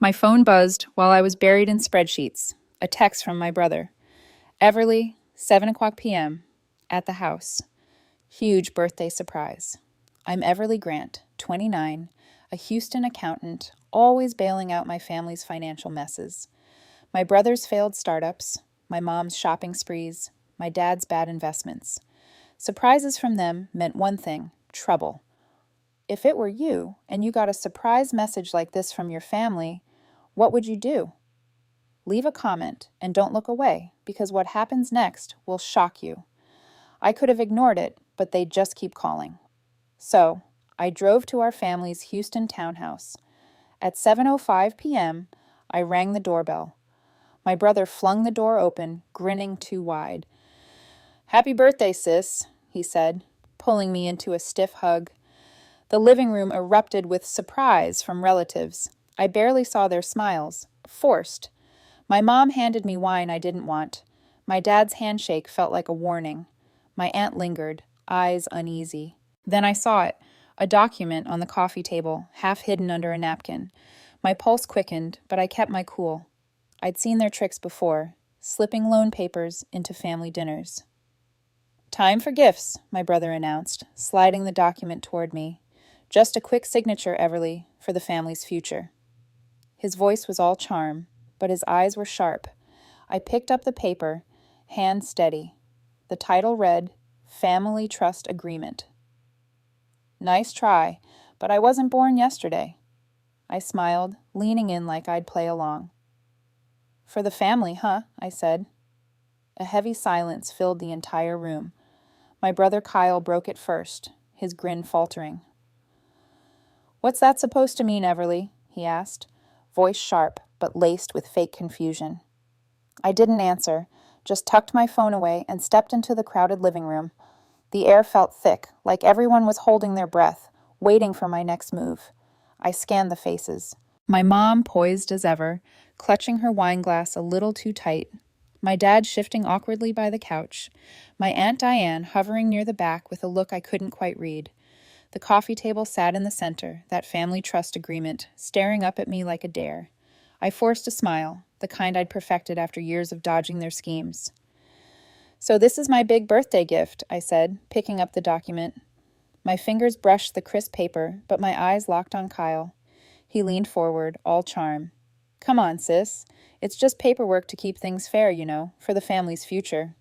My phone buzzed while I was buried in spreadsheets. A text from my brother. Everly, 7 o'clock p.m. At the house. Huge birthday surprise. I'm Everly Grant, 29, a Houston accountant, always bailing out my family's financial messes. My brother's failed startups, my mom's shopping sprees, my dad's bad investments. Surprises from them meant one thing: trouble. If it were you, and you got a surprise message like this from your family, what would you do? Leave a comment and don't look away, because what happens next will shock you. I could have ignored it, but they'd just keep calling. So, I drove to our family's Houston townhouse. At 7:05 p.m., I rang the doorbell. My brother flung the door open, grinning too wide. "Happy birthday, sis," he said, pulling me into a stiff hug. The living room erupted with surprise from relatives. I barely saw their smiles. Forced. My mom handed me wine I didn't want. My dad's handshake felt like a warning. My aunt lingered, eyes uneasy. Then I saw it, a document on the coffee table, half hidden under a napkin. My pulse quickened, but I kept my cool. I'd seen their tricks before, slipping loan papers into family dinners. "Time for gifts," my brother announced, sliding the document toward me. "Just a quick signature, Everly, for the family's future." His voice was all charm, but his eyes were sharp. I picked up the paper, hand steady. The title read, Family Trust Agreement. "Nice try, but I wasn't born yesterday." I smiled, leaning in like I'd play along. "For the family, huh?" I said. A heavy silence filled the entire room. My brother Kyle broke it first, his grin faltering. "What's that supposed to mean, Everly?" he asked, voice sharp but laced with fake confusion. I didn't answer, just tucked my phone away and stepped into the crowded living room. The air felt thick, like everyone was holding their breath, waiting for my next move. I scanned the faces. My mom poised as ever, clutching her wine glass a little too tight. My dad shifting awkwardly by the couch. My Aunt Diane hovering near the back with a look I couldn't quite read. The coffee table sat in the center, that family trust agreement, staring up at me like a dare. I forced a smile, the kind I'd perfected after years of dodging their schemes. "So this is my big birthday gift," I said, picking up the document. My fingers brushed the crisp paper, but my eyes locked on Kyle. He leaned forward, all charm. "Come on, sis. It's just paperwork to keep things fair, for the family's future."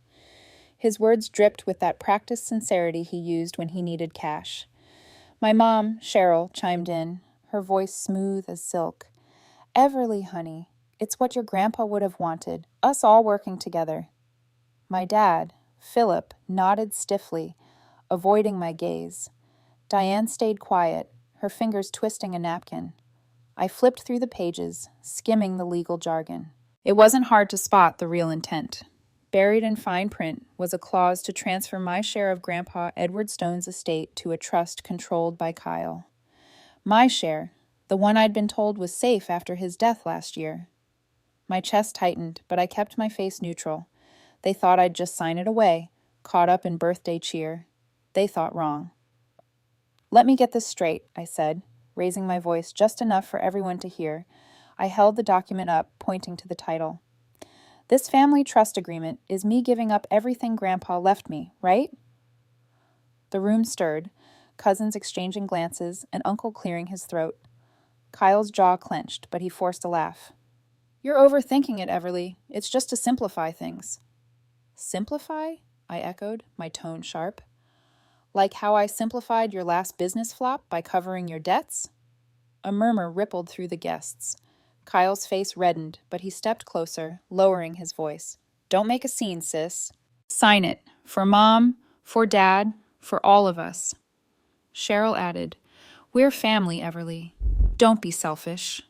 His words dripped with that practiced sincerity he used when he needed cash. My mom, Cheryl, chimed in, her voice smooth as silk. "Everly, honey, it's what your grandpa would have wanted, us all working together." My dad, Philip, nodded stiffly, avoiding my gaze. Diane stayed quiet, her fingers twisting a napkin. I flipped through the pages, skimming the legal jargon. It wasn't hard to spot the real intent. Buried in fine print was a clause to transfer my share of Grandpa Edward Stone's estate to a trust controlled by Kyle. My share, the one I'd been told was safe after his death last year. My chest tightened, but I kept my face neutral. They thought I'd just sign it away, caught up in birthday cheer. They thought wrong. "Let me get this straight," I said, raising my voice just enough for everyone to hear. I held the document up, pointing to the title. "This family trust agreement is me giving up everything Grandpa left me, right?" The room stirred, cousins exchanging glances, and Uncle clearing his throat. Kyle's jaw clenched, but he forced a laugh. "You're overthinking it, Everly. It's just to simplify things." "Simplify?" I echoed, my tone sharp. "Like how I simplified your last business flop by covering your debts?" A murmur rippled through the guests. Kyle's face reddened, but he stepped closer, lowering his voice. "Don't make a scene, sis. Sign it. For Mom, for Dad, for all of us." Cheryl added, "We're family, Everly. Don't be selfish."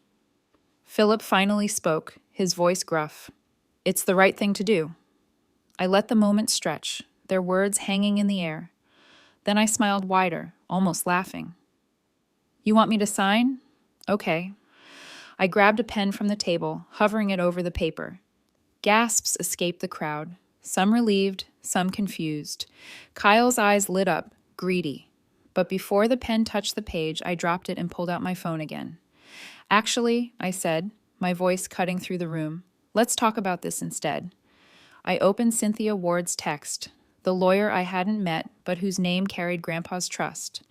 Philip finally spoke, his voice gruff. "It's the right thing to do." I let the moment stretch, their words hanging in the air. Then I smiled wider, almost laughing. "You want me to sign? Okay." I grabbed a pen from the table, hovering it over the paper. Gasps escaped the crowd, some relieved, some confused. Kyle's eyes lit up, greedy. But before the pen touched the page, I dropped it and pulled out my phone again. "Actually," I said, my voice cutting through the room. Let's talk about this instead. I opened Cynthia Ward's text, the lawyer I hadn't met but whose name carried Grandpa's trust.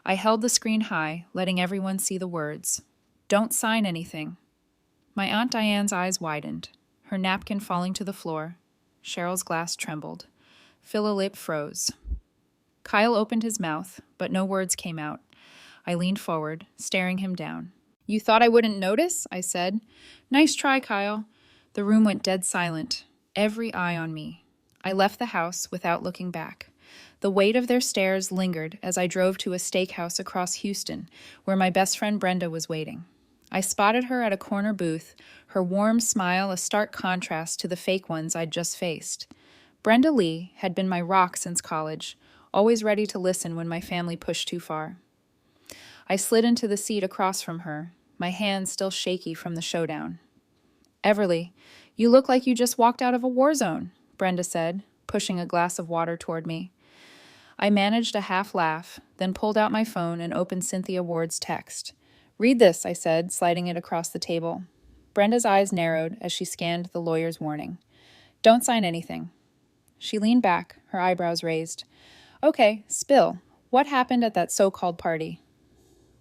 I held the screen high, letting everyone see the words. Don't sign anything. My Aunt Diane's eyes widened, her napkin falling to the floor. Cheryl's glass trembled. Philip froze. Kyle opened his mouth, but no words came out. I leaned forward, staring him down. You thought I wouldn't notice? I said. Nice try, Kyle. The room went dead silent, every eye on me. I left the house without looking back. The weight of their stares lingered as I drove to a steakhouse across Houston, where my best friend Brenda was waiting. I spotted her at a corner booth, her warm smile a stark contrast to the fake ones I'd just faced. Brenda Lee had been my rock since college, always ready to listen when my family pushed too far. I slid into the seat across from her, my hands still shaky from the showdown. Everly, you look like you just walked out of a war zone, Brenda said, pushing a glass of water toward me. I managed a half laugh, then pulled out my phone and opened Cynthia Ward's text. Read this, I said, sliding it across the table. Brenda's eyes narrowed as she scanned the lawyer's warning. Don't sign anything. She leaned back, her eyebrows raised. Okay, spill. What happened at that so-called party?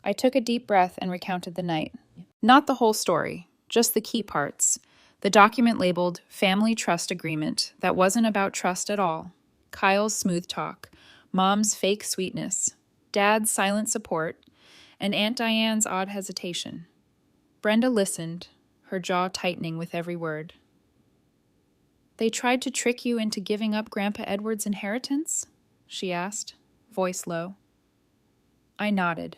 I took a deep breath and recounted the night. Not the whole story, just the key parts. The document labeled Family Trust Agreement that wasn't about trust at all. Kyle's smooth talk, Mom's fake sweetness, Dad's silent support, and Aunt Diane's odd hesitation. Brenda listened, her jaw tightening with every word. They tried to trick you into giving up Grandpa Edward's inheritance? She asked, voice low. I nodded.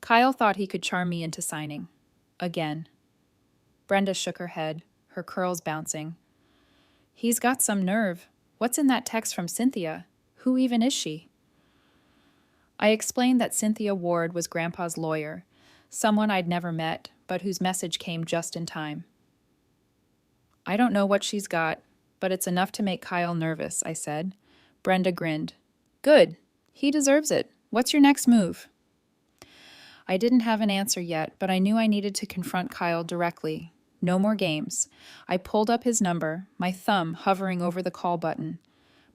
Kyle thought he could charm me into signing. Again. Brenda shook her head, her curls bouncing. He's got some nerve. What's in that text from Cynthia? Who even is she? I explained that Cynthia Ward was Grandpa's lawyer, someone I'd never met, but whose message came just in time. I don't know what she's got, but it's enough to make Kyle nervous, I said. Brenda grinned. Good. He deserves it. What's your next move? I didn't have an answer yet, but I knew I needed to confront Kyle directly. No more games. I pulled up his number, my thumb hovering over the call button.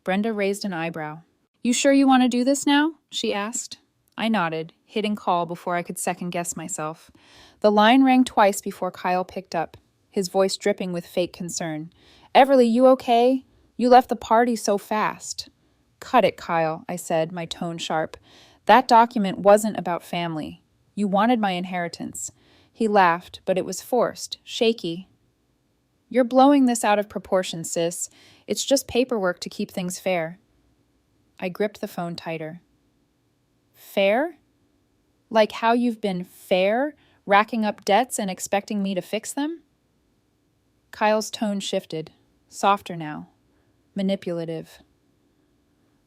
Brenda raised an eyebrow. You sure you want to do this now? She asked. I nodded, hitting call before I could second-guess myself. The line rang twice before Kyle picked up, his voice dripping with fake concern. Everly, you okay? You left the party so fast. Cut it, Kyle, I said, my tone sharp. That document wasn't about family. You wanted my inheritance. He laughed, but it was forced, shaky. You're blowing this out of proportion, sis. It's just paperwork to keep things fair. I gripped the phone tighter. Fair? Like how you've been fair, racking up debts and expecting me to fix them? Kyle's tone shifted, softer now, manipulative.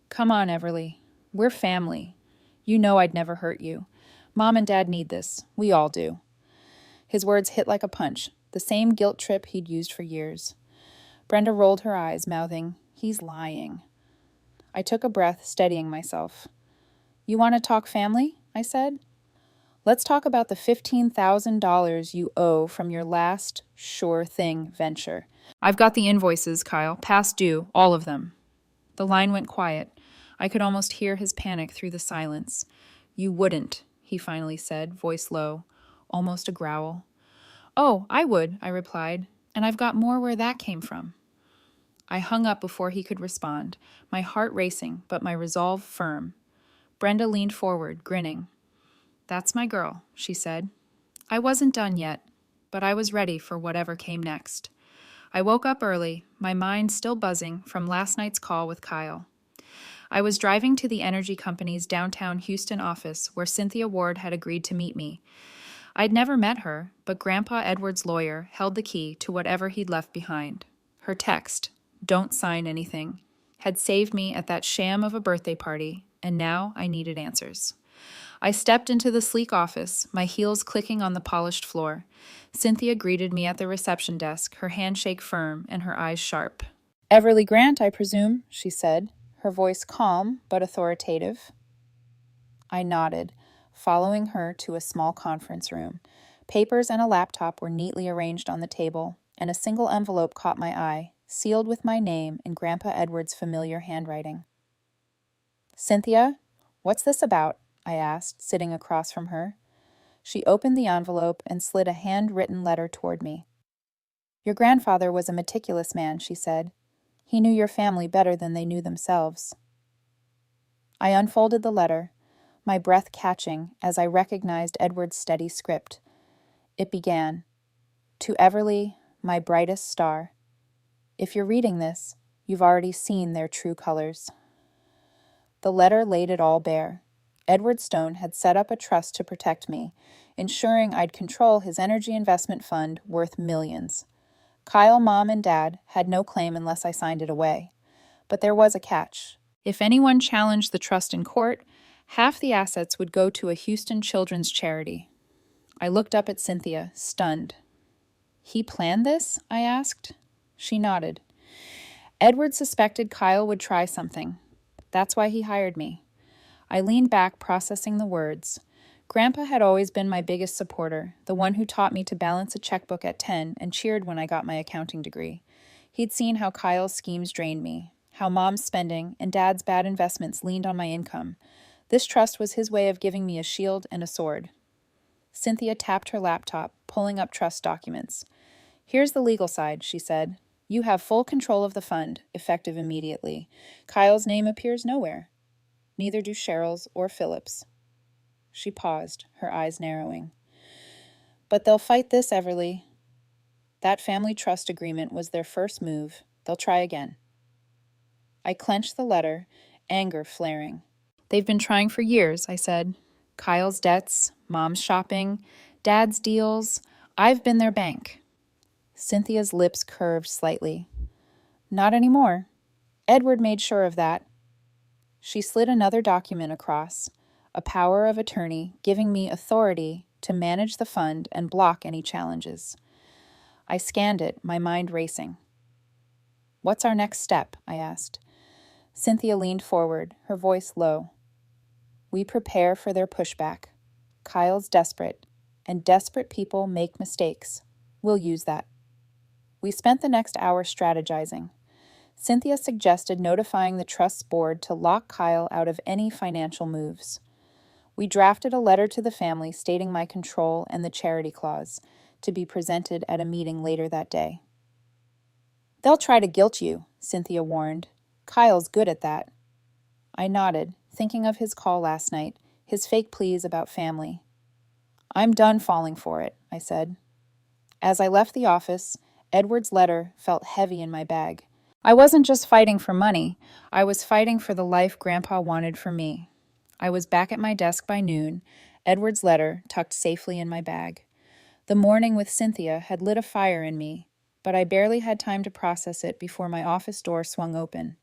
Come on, Everly. We're family. You know I'd never hurt you. Mom and Dad need this. We all do. His words hit like a punch, the same guilt trip he'd used for years. Brenda rolled her eyes, mouthing, He's lying. I took a breath, steadying myself. You want to talk family? I said. Let's talk about the $15,000 you owe from your last sure thing venture. I've got the invoices, Kyle, past due, all of them. The line went quiet. I could almost hear his panic through the silence. You wouldn't, he finally said, voice low, almost a growl. Oh, I would, I replied, and I've got more where that came from. I hung up before he could respond, my heart racing, but my resolve firm. Brenda leaned forward, grinning. That's my girl, she said. I wasn't done yet, but I was ready for whatever came next. I woke up early, my mind still buzzing from last night's call with Kyle. I was driving to the energy company's downtown Houston office where Cynthia Ward had agreed to meet me. I'd never met her, but Grandpa Edward's lawyer held the key to whatever he'd left behind. Her text, "Don't sign anything," had saved me at that sham of a birthday party, and now I needed answers. I stepped into the sleek office, my heels clicking on the polished floor. Cynthia greeted me at the reception desk, her handshake firm and her eyes sharp. Everly Grant, I presume, she said, her voice calm but authoritative. I nodded, following her to a small conference room. Papers and a laptop were neatly arranged on the table, and a single envelope caught my eye, sealed with my name in Grandpa Edward's familiar handwriting. "Cynthia, what's this about?" I asked, sitting across from her. She opened the envelope and slid a handwritten letter toward me. "Your grandfather was a meticulous man," she said. "He knew your family better than they knew themselves." I unfolded the letter, my breath catching as I recognized Edward's steady script. It began, "To Everly, my brightest star. If you're reading this, you've already seen their true colors." The letter laid it all bare. Edward Stone had set up a trust to protect me, ensuring I'd control his energy investment fund worth millions. Kyle, Mom, and Dad had no claim unless I signed it away. But there was a catch. If anyone challenged the trust in court, half the assets would go to a Houston children's charity. I looked up at Cynthia, stunned. "He planned this?" I asked. She nodded. "Edward suspected Kyle would try something. That's why he hired me." I leaned back, processing the words. Grandpa had always been my biggest supporter, the one who taught me to balance a checkbook at 10 and cheered when I got my accounting degree. He'd seen how Kyle's schemes drained me, how Mom's spending and Dad's bad investments leaned on my income. This trust was his way of giving me a shield and a sword. Cynthia tapped her laptop, pulling up trust documents. "Here's the legal side," she said. "You have full control of the fund, effective immediately. Kyle's name appears nowhere. Neither do Cheryl's or Philip's." She paused, her eyes narrowing. "But they'll fight this, Everly. That family trust agreement was their first move. They'll try again." I clenched the letter, anger flaring. "They've been trying for years," I said. "Kyle's debts, Mom's shopping, Dad's deals. I've been their bank." Cynthia's lips curved slightly. "Not anymore. Edward made sure of that." She slid another document across, a power of attorney giving me authority to manage the fund and block any challenges. I scanned it, my mind racing. "What's our next step?" I asked. Cynthia leaned forward, her voice low. "We prepare for their pushback. Kyle's desperate, and desperate people make mistakes. We'll use that." We spent the next hour strategizing. Cynthia suggested notifying the trust's board to lock Kyle out of any financial moves. We drafted a letter to the family stating my control and the charity clause, to be presented at a meeting later that day. "They'll try to guilt you," Cynthia warned. "Kyle's good at that." I nodded, thinking of his call last night, his fake pleas about family. "I'm done falling for it," I said. As I left the office, Edward's letter felt heavy in my bag. I wasn't just fighting for money, I was fighting for the life Grandpa wanted for me. I was back at my desk by noon, Edward's letter tucked safely in my bag. The morning with Cynthia had lit a fire in me, but I barely had time to process it before my office door swung open.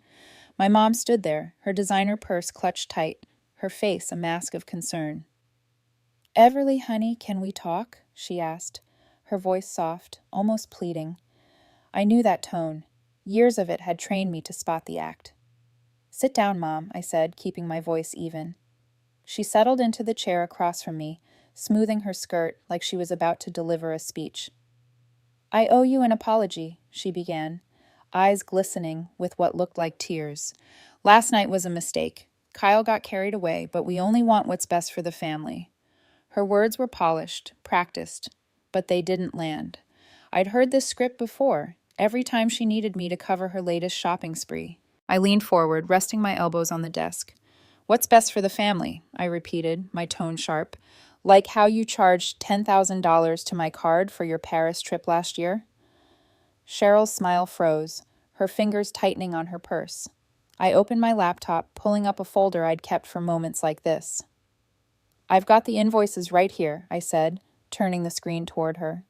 My mom stood there, her designer purse clutched tight, her face a mask of concern. "Everly, honey, can we talk?" she asked, her voice soft, almost pleading. I knew that tone. Years of it had trained me to spot the act. "Sit down, Mom," I said, keeping my voice even. She settled into the chair across from me, smoothing her skirt like she was about to deliver a speech. "I owe you an apology," she began, eyes glistening with what looked like tears. "Last night was a mistake. Kyle got carried away, but we only want what's best for the family." Her words were polished, practiced, but they didn't land. I'd heard this script before, every time she needed me to cover her latest shopping spree. I leaned forward, resting my elbows on the desk. "What's best for the family?" I repeated, my tone sharp. "Like how you charged $10,000 to my card for your Paris trip last year?" Cheryl's smile froze, her fingers tightening on her purse. I opened my laptop, pulling up a folder I'd kept for moments like this. "I've got the invoices right here," I said, turning the screen toward her.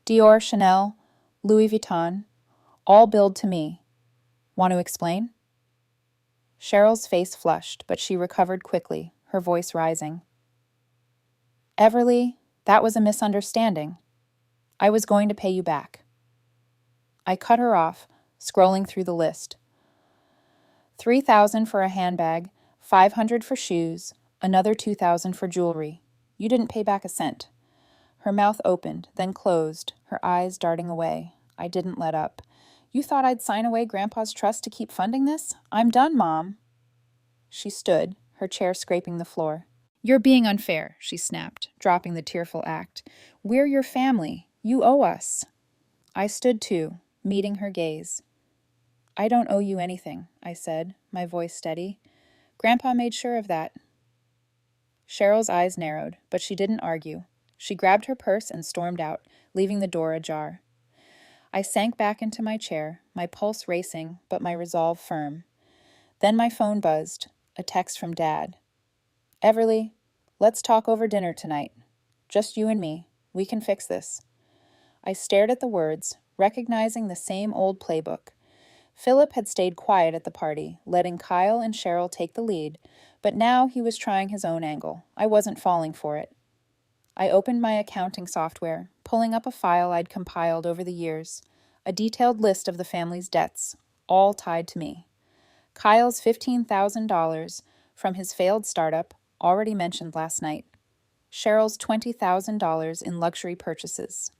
"Dior, Chanel, Louis Vuitton, all billed to me. Want to explain?" Cheryl's face flushed, but she recovered quickly, her voice rising. "Everly, that was a misunderstanding. I was going to pay you back." I cut her off, scrolling through the list. 3,000 for a handbag, 500 for shoes, another 2,000 for jewelry. You didn't pay back a cent. Her mouth opened, then closed, her eyes darting away. I didn't let up. You thought I'd sign away Grandpa's trust to keep funding this? I'm done, Mom. She stood, her chair scraping the floor. You're being unfair, she snapped, dropping the tearful act. We're your family. You owe us. I stood too, meeting her gaze. I don't owe you anything, I said, my voice steady. Grandpa made sure of that. Cheryl's eyes narrowed, but she didn't argue. She grabbed her purse and stormed out, leaving the door ajar. I sank back into my chair, my pulse racing, but my resolve firm. Then my phone buzzed, a text from Dad. Everly, let's talk over dinner tonight. Just you and me. We can fix this. I stared at the words, recognizing the same old playbook. Philip had stayed quiet at the party, letting Kyle and Cheryl take the lead, but now he was trying his own angle. I wasn't falling for it. I opened my accounting software, pulling up a file I'd compiled over the years, a detailed list of the family's debts, all tied to me. Kyle's $15,000 from his failed startup, already mentioned last night. Cheryl's $20,000 in luxury purchases.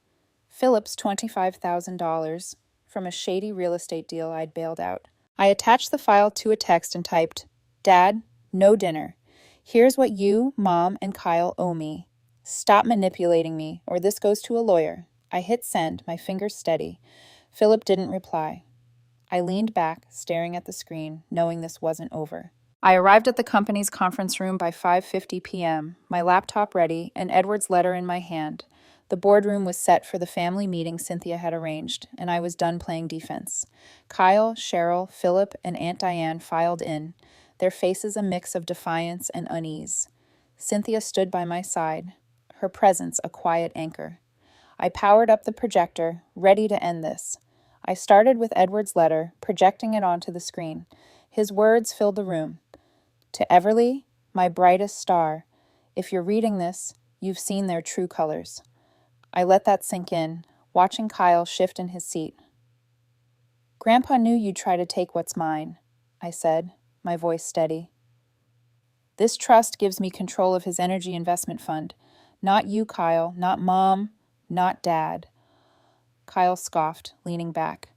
Philip's $25,000 from a shady real estate deal I'd bailed out. I attached the file to a text and typed, Dad, no dinner. Here's what you, Mom, and Kyle owe me. Stop manipulating me, or this goes to a lawyer. I hit send, my fingers steady. Philip didn't reply. I leaned back, staring at the screen, knowing this wasn't over. I arrived at the company's conference room by 5:50 p.m., my laptop ready, and Edward's letter in my hand. The boardroom was set for the family meeting Cynthia had arranged, and I was done playing defense. Kyle, Cheryl, Philip, and Aunt Diane filed in, their faces a mix of defiance and unease. Cynthia stood by my side, her presence a quiet anchor. I powered up the projector, ready to end this. I started with Edward's letter, projecting it onto the screen. His words filled the room. To Everly, my brightest star, if you're reading this, you've seen their true colors. I let that sink in, watching Kyle shift in his seat. Grandpa knew you'd try to take what's mine, I said, my voice steady. This trust gives me control of his energy investment fund. Not you, Kyle, not Mom, not Dad. Kyle scoffed, leaning back.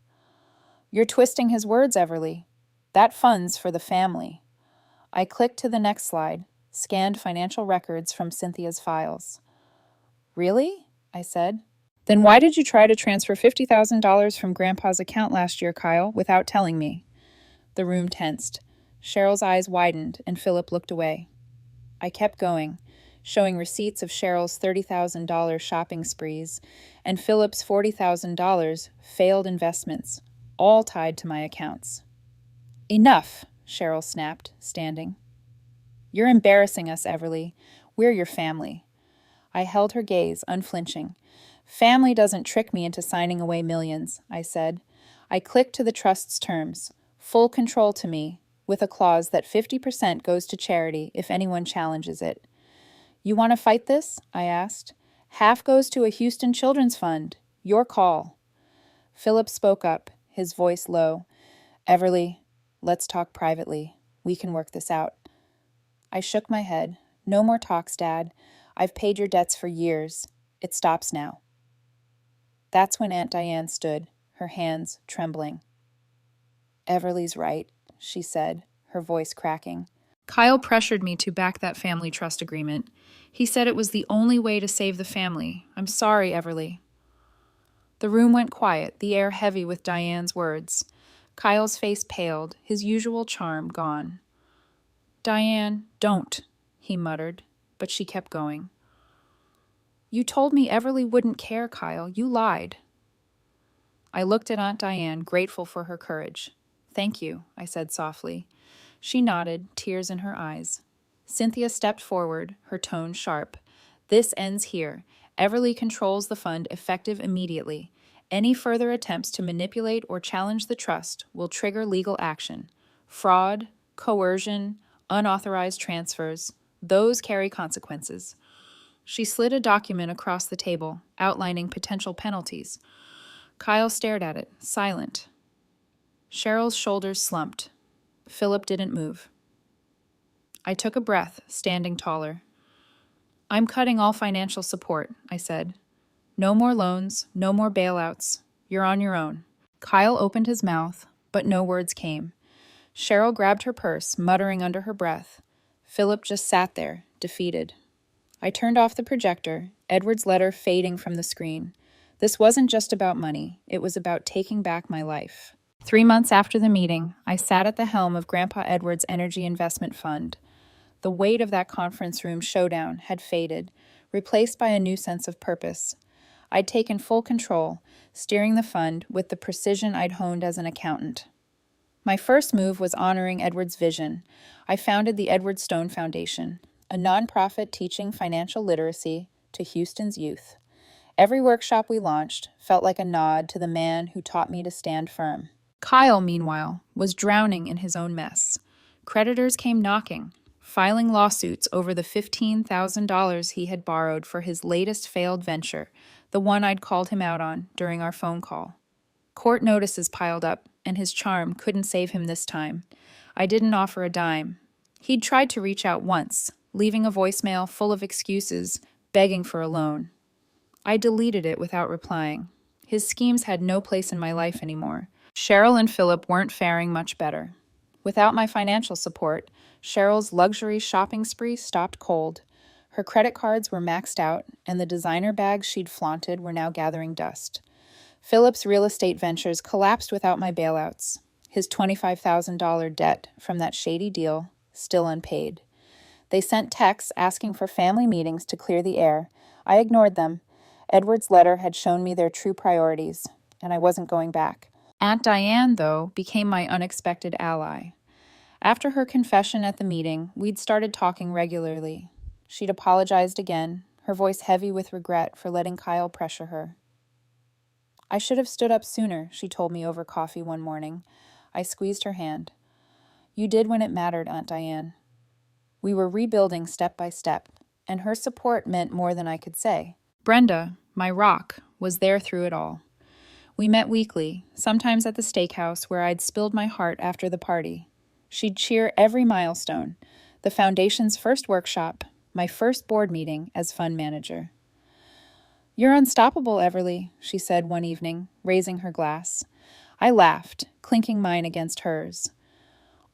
You're twisting his words, Everly. That fund's for the family. I clicked to the next slide, scanned financial records from Cynthia's files. Really? I said. Then why did you try to transfer $50,000 from Grandpa's account last year, Kyle, without telling me? The room tensed. Cheryl's eyes widened, and Philip looked away. I kept going, showing receipts of Cheryl's $30,000 shopping sprees and Philip's $40,000 failed investments, all tied to my accounts. Enough, Cheryl snapped, standing. You're embarrassing us, Everly. We're your family. I held her gaze, unflinching. Family doesn't trick me into signing away millions, I said. I clicked to the trust's terms. Full control to me, with a clause that 50% goes to charity if anyone challenges it. You want to fight this? I asked. Half goes to a Houston Children's Fund. Your call. Philip spoke up, his voice low. Everly, let's talk privately. We can work this out. I shook my head. No more talks, Dad. I've paid your debts for years. It stops now. That's when Aunt Diane stood, her hands trembling. Everly's right, she said, her voice cracking. Kyle pressured me to back that family trust agreement. He said it was the only way to save the family. I'm sorry, Everly. The room went quiet, the air heavy with Diane's words. Kyle's face paled, his usual charm gone. Diane, don't, he muttered, but she kept going. You told me Everly wouldn't care, Kyle. You lied. I looked at Aunt Diane, grateful for her courage. Thank you, I said softly. She nodded, tears in her eyes. Cynthia stepped forward, her tone sharp. This ends here. Everly controls the fund effective immediately. Any further attempts to manipulate or challenge the trust will trigger legal action. Fraud, coercion, unauthorized transfers, those carry consequences. She slid a document across the table, outlining potential penalties. Kyle stared at it, silent. Cheryl's shoulders slumped. Philip didn't move. I took a breath, standing taller. I'm cutting all financial support, I said. No more loans, no more bailouts. You're on your own. Kyle opened his mouth, but no words came. Cheryl grabbed her purse, muttering under her breath. Philip just sat there, defeated. I turned off the projector, Edward's letter fading from the screen. This wasn't just about money, it was about taking back my life. 3 months after the meeting, I sat at the helm of Grandpa Edward's energy investment fund. The weight of that conference room showdown had faded, replaced by a new sense of purpose. I'd taken full control, steering the fund with the precision I'd honed as an accountant. My first move was honoring Edward's vision. I founded the Edward Stone Foundation, a nonprofit teaching financial literacy to Houston's youth. Every workshop we launched felt like a nod to the man who taught me to stand firm. Kyle, meanwhile, was drowning in his own mess. Creditors came knocking, filing lawsuits over the $15,000 he had borrowed for his latest failed venture, the one I'd called him out on during our phone call. Court notices piled up, and his charm couldn't save him this time. I didn't offer a dime. He'd tried to reach out once, leaving a voicemail full of excuses, begging for a loan. I deleted it without replying. His schemes had no place in my life anymore. Cheryl and Philip weren't faring much better. Without my financial support, Cheryl's luxury shopping spree stopped cold. Her credit cards were maxed out, and the designer bags she'd flaunted were now gathering dust. Philip's real estate ventures collapsed without my bailouts, his $25,000 debt from that shady deal still unpaid. They sent texts asking for family meetings to clear the air. I ignored them. Edward's letter had shown me their true priorities, and I wasn't going back. Aunt Diane, though, became my unexpected ally. After her confession at the meeting, we'd started talking regularly. She'd apologized again, her voice heavy with regret for letting Kyle pressure her. I should have stood up sooner, she told me over coffee one morning. I squeezed her hand. You did when it mattered, Aunt Diane. We were rebuilding step by step, and her support meant more than I could say. Brenda, my rock, was there through it all. We met weekly, sometimes at the steakhouse where I'd spilled my heart after the party. She'd cheer every milestone, the foundation's first workshop, my first board meeting as fund manager. You're unstoppable, Everly, she said one evening, raising her glass. I laughed, clinking mine against hers.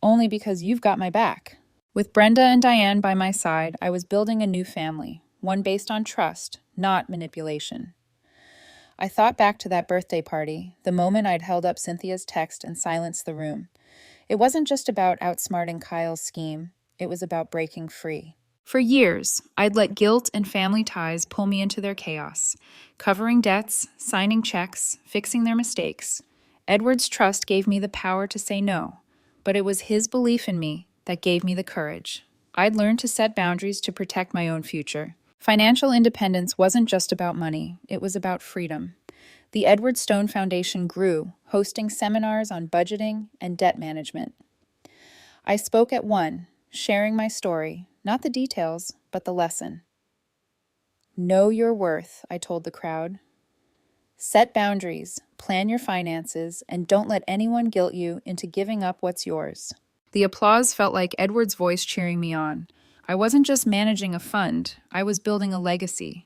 Only because you've got my back. With Brenda and Diane by my side, I was building a new family, one based on trust, not manipulation. I thought back to that birthday party, the moment I'd held up Cynthia's text and silenced the room. It wasn't just about outsmarting Kyle's scheme, it was about breaking free. For years, I'd let guilt and family ties pull me into their chaos, covering debts, signing checks, fixing their mistakes. Edward's trust gave me the power to say no, but it was his belief in me that gave me the courage. I'd learned to set boundaries to protect my own future. Financial independence wasn't just about money, it was about freedom. The Edward Stone Foundation grew, hosting seminars on budgeting and debt management. I spoke at one, sharing my story, not the details, but the lesson. Know your worth, I told the crowd. Set boundaries, plan your finances, and don't let anyone guilt you into giving up what's yours. The applause felt like Edward's voice cheering me on. I wasn't just managing a fund, I was building a legacy.